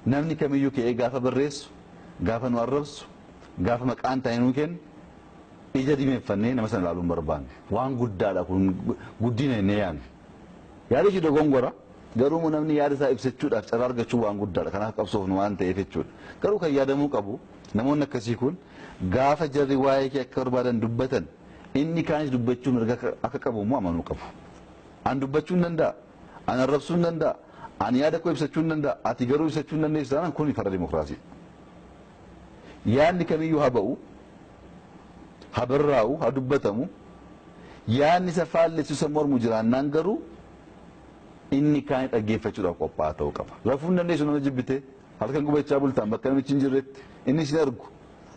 namni kamiyyuu ka'ee gaafa barreessu gaafa nu arrabsu gaafa maqaan taa'inuu kennu ija dimeeffannee nama sana ilaaluun barbaanne waan guddaadha kun guddina inni yaanu yaada shi dogongora garuu namni yaada isaa ibsachuudhaaf carraa argachuu waan guddaadha kanaaf qabsoofnu waan ta'eef jechuudha garuu kan yaadamuu qabu namoonni akkasii kun gaafa jarri waa'ee kee akka barbaadan dubbatan inni kaanis dubbachuu mirga akka qabu immoo amanuu qabu an dubbachuu hin danda'a an arrabsuu hin danda'a an yaada koo ibsachuu hin danda'a ati garuu ibsachuu hin dandeessu kun farra dimokiraasii yaadni kamiyyuu haa ba'u haa barraa'u haa dubbatamu yaadni isa faallessu isa mormu jiraannaan garuu inni kaan dhaggeeffachuudhaaf qophaa'aa ta'uu qaba. Rafuu hin dandeessu nama jibbite halkan gubachaa bultaan bakka namichi hin jirretti inni sin argu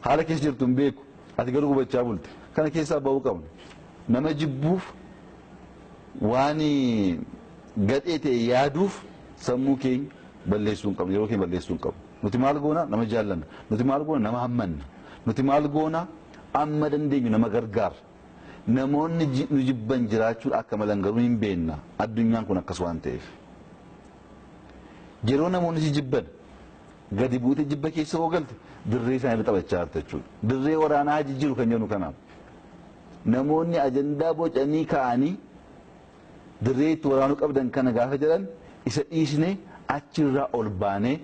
haala keessa jirtu hin beeku ati garuu gubachaa bulte kana keessaa ba'uu qabna. Nama jibbuuf waan gadhee ta'e yaaduuf sammuu keenya balleessuu hin qabnu yeroo keenya balleessuu hin qabnu. Nuti maal goona nama jaallanna nuti maal goona nama hammanna nuti maal goona amma dandeenyu nama gargaara. Namoonni nu jibban jiraachuu akka malan garuu hin beenna addunyaan kun akkas waan ta'eef yeroo namoonni si jibban gadi buute jibba keessa oogalte dirree isaanii taphachaa jirta jechuudha dirree waraanaa jijjiiru kan jennu kanaaf namoonni ajandaa bocanii ka'anii dirree itti waraanuu qabdan kana gaafa jedhan isa dhiisnee achirraa ol baanee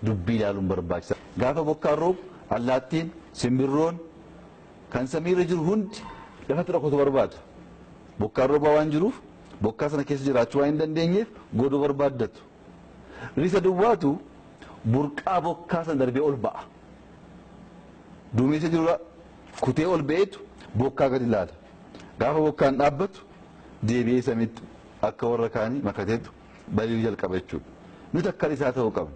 dubbii ilaaluun barbaachisaa gaafa bokkaan roobu allaattiin simbirroon kan samiirra jiru hundi lafatti dhokatu barbaada bokkaan roobaa waan jiruuf bokkaa sana keessa jiraachuu waan hin dandeenyeef godoo barbaaddatu risa duwwaatu burqaa bokkaa sana darbee ol ba'a duumessa jiru kutee ol ba'eetu bokkaa gadi ilaala gaafa bokkaan dhaabbatu deebi'ee samiitti akka warra kaanii makateetu bali'uu jalqaba jechuudha nuti akka isaa ta'uu qabna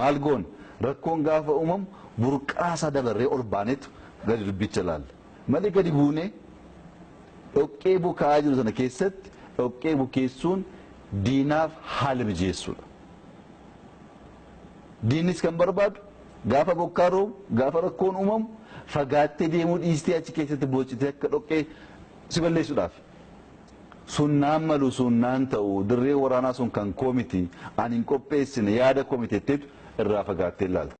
maal goona rakkoon gaafa uumamu burqaa isaa dabarree ol baaneetu gadi dubbicha ilaalla malee gadi buunee dhoqqee bukaa jiru sana keessatti dhoqqee bukeessuun diinaaf haala mijeessuudha. Diinnis kan barbaadu gaafa bokkaa roobu gaafa rakkoon uumamu fagaattee deemuu dhiistee achi keessatti boocitee akka dhoqqee si balleessuudhaaf. Sunnaan malu sunnaan ta'u dirree waraanaa sun kan koomiti ani hin qopheessine yaada koomiteetteetu irraa fagaattee ilaalta.